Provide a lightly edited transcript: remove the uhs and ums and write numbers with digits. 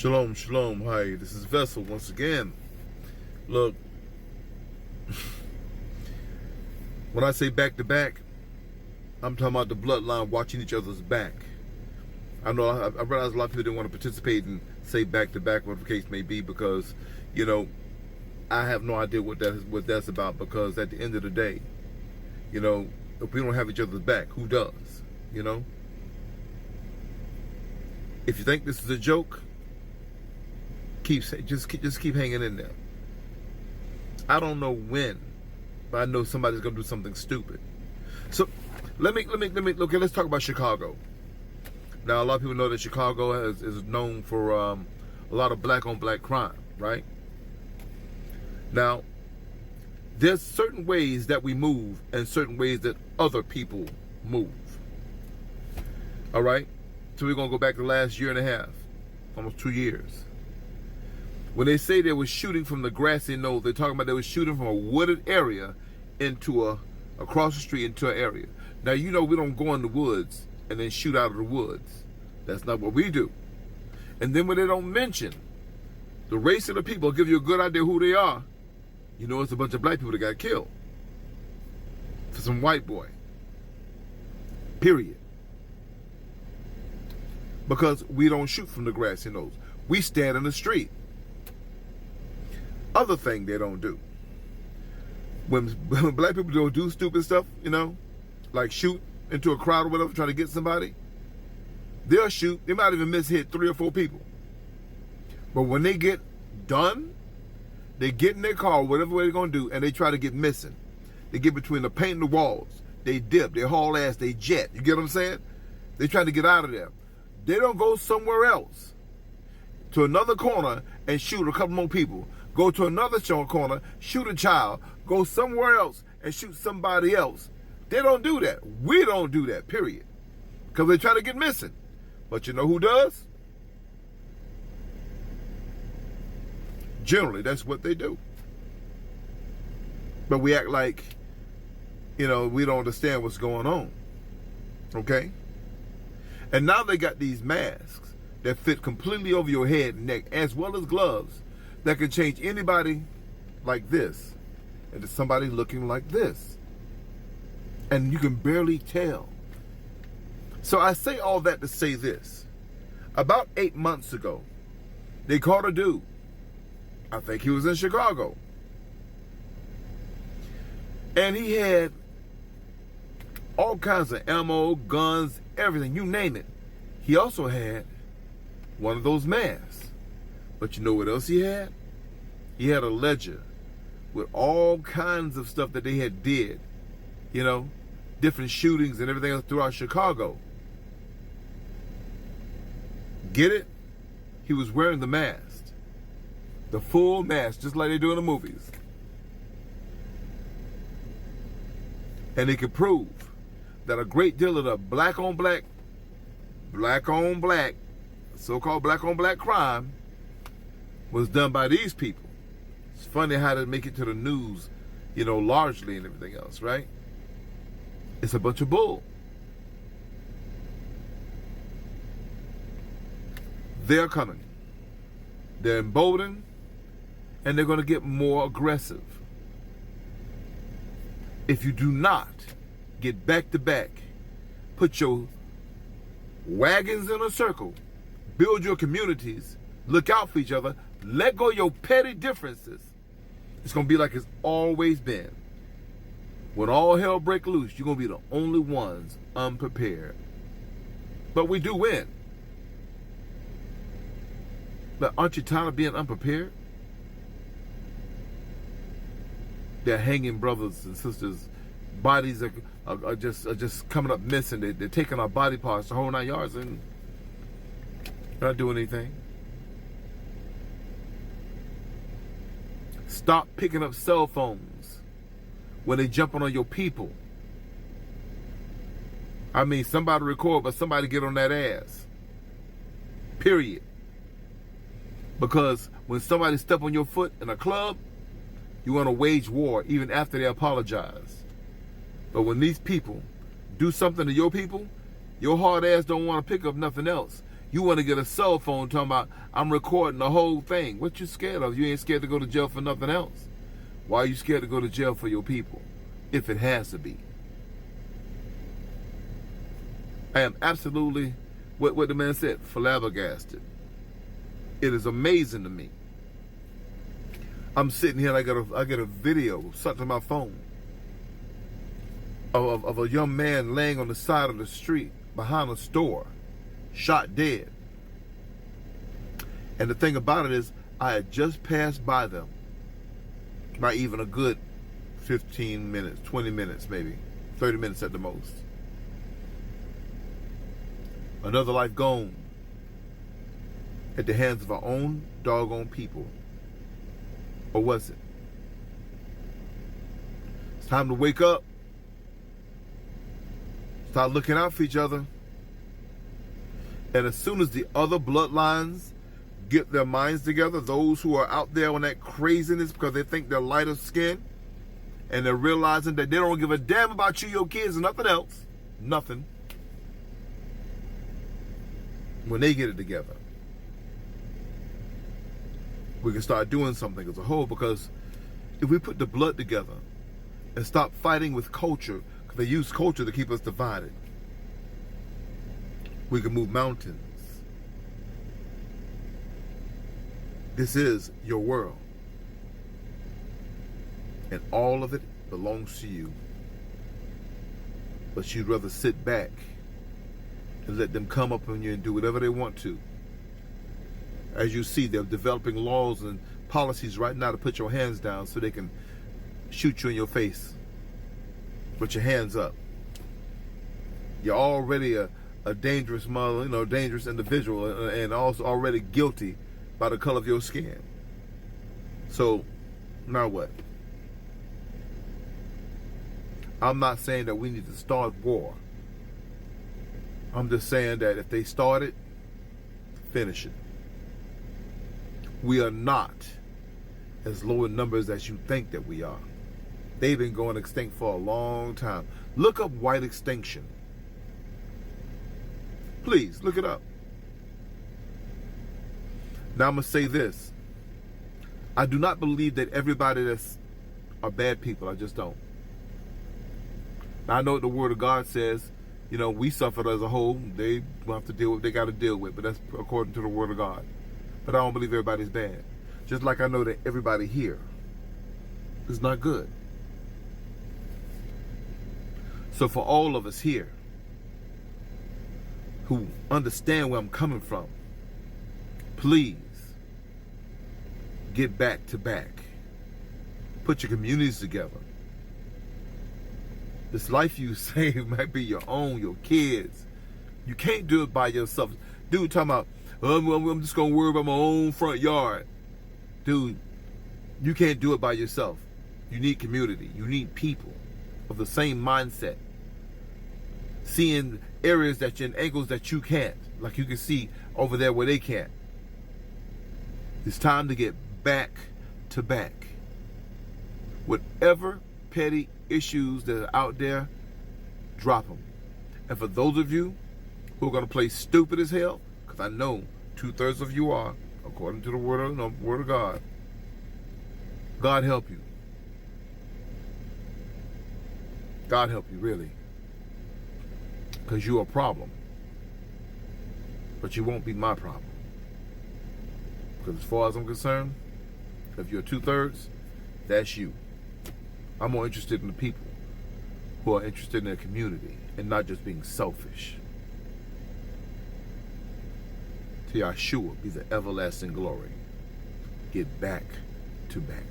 Shalom, shalom. Hi, this is Vessel once again. Look, when I say back to back, I'm talking about the bloodline watching each other's back. I know I realize a lot of people didn't want to participate and say back to back, whatever the case may be, because I have no idea what that's about. Because at the end of the day, if we don't have each other's back, who does? If you think this is a joke, just keep hanging in there. I don't know when, but I know somebody's gonna do something stupid. So let me okay, let's talk about Chicago. Now a lot of people know that Chicago is known for a lot of black on black crime, right? Now there's certain ways that we move and certain ways that other people move. All right? So we're gonna go back to the last year and a half, almost 2 years. When they say they were shooting from the grassy knoll, they're talking about they were shooting from a wooded area into across the street into an area. Now, we don't go in the woods and then shoot out of the woods. That's not what we do. And then when they don't mention the race of the people, give you a good idea who they are, it's a bunch of black people that got killed for some white boy. Period. Because we don't shoot from the grassy knolls. We stand in the street. Other thing they don't do. When black people don't do stupid stuff, like shoot into a crowd or whatever, trying to get somebody, they'll shoot. They might even hit 3 or 4 people. But when they get done, they get in their car, whatever way they're going to do, and they try to get missing. They get between the paint and the walls. They dip, they haul ass, they jet. You get what I'm saying? They try to get out of there. They don't go somewhere else to another corner and shoot a couple more people. Go to another corner, shoot a child, go somewhere else and shoot somebody else. They don't do that. We don't do that, period. Because they try to get missing. But you know who does? Generally, that's what they do. But we act like, we don't understand what's going on. Okay? And now they got these masks that fit completely over your head and neck, as well as gloves that can change anybody like this into somebody looking like this. And you can barely tell. So I say all that to say this. About 8 months ago, they caught a dude. I think he was in Chicago. And he had all kinds of ammo, guns, everything, you name it. He also had one of those masks. But you know what else he had? He had a ledger with all kinds of stuff that they had did. Different shootings and everything else throughout Chicago. Get it? He was wearing the mask. The full mask, just like they do in the movies. And they could prove that a great deal of the black on black, so-called black on black crime was done by these people. It's funny how they make it to the news, largely and everything else, right? It's a bunch of bull. They're coming. They're emboldened, and they're going to get more aggressive. If you do not get back to back, put your wagons in a circle, build your communities, look out for each other, let go of your petty differences, it's going to be like it's always been. When all hell breaks loose, you're going to be the only ones unprepared. But we do win. But aren't you tired of being unprepared? They're hanging brothers and sisters. Bodies are just coming up missing. They're taking our body parts, the whole 9 yards, and they're not doing anything. Stop picking up cell phones when they jumping on your people. I mean, somebody record, but somebody get on that ass. Period. Because when somebody step on your foot in a club, you want to wage war even after they apologize. But when these people do something to your people, your hard ass don't want to pick up nothing else. You want to get a cell phone talking about, I'm recording the whole thing. What you scared of? You ain't scared to go to jail for nothing else. Why are you scared to go to jail for your people? If it has to be. I am absolutely, what the man said, flabbergasted. It is amazing to me. I'm sitting here and I get a video sent to my phone of a young man laying on the side of the street behind a store, shot dead. And the thing about it is, I had just passed by them, by even a good 15 minutes, 20 minutes maybe, 30 minutes at the most. Another life gone at the hands of our own doggone people. Or was it? It's time to wake up. Start looking out for each other. And as soon as the other bloodlines get their minds together, those who are out there on that craziness because they think they're lighter skinned, and they're realizing that they don't give a damn about you, your kids, and nothing else. Nothing. When they get it together, we can start doing something as a whole, because if we put the blood together and stop fighting with culture, because they use culture to keep us divided, we can move mountains. This is your world, and all of it belongs to you. But you'd rather sit back and let them come up on you and do whatever they want to. As you see, they're developing laws and policies right now to put your hands down so they can shoot you in your face. Put your hands up. You're already a dangerous mother, dangerous individual, and also already guilty by the color of your skin. So, now what? I'm not saying that we need to start war. I'm just saying that if they start it, finish it. We are not as low in numbers as you think that we are. They've been going extinct for a long time. Look up white extinction. Please, look it up. Now I'm going to say this. I do not believe that everybody that's are bad people. I just don't. Now, I know what the Word of God says. We suffered as a whole. They will have to deal with what they got to deal with. But that's according to the Word of God. But I don't believe everybody's bad. Just like I know that everybody here is not good. So for all of us here who understand where I'm coming from, please get back to back. Put your communities together. This life you save might be your own, your kids. You can't do it by yourself. Dude talking about, I'm just going to worry about my own front yard. Dude, you can't do it by yourself. You need community. You need people of the same mindset. Seeing areas and angles that you can't. Like you can see over there where they can't. It's time to get back to back. Whatever petty issues that are out there, drop them. And for those of you who are going to play stupid as hell, because I know 2/3 of you are, according to the word of God, God help you. God help you, really. Because you're a problem. But you won't be my problem. Because as far as I'm concerned, if you're 2/3, that's you. I'm more interested in the people who are interested in their community and not just being selfish. To Yahshua be the everlasting glory. Get back to back.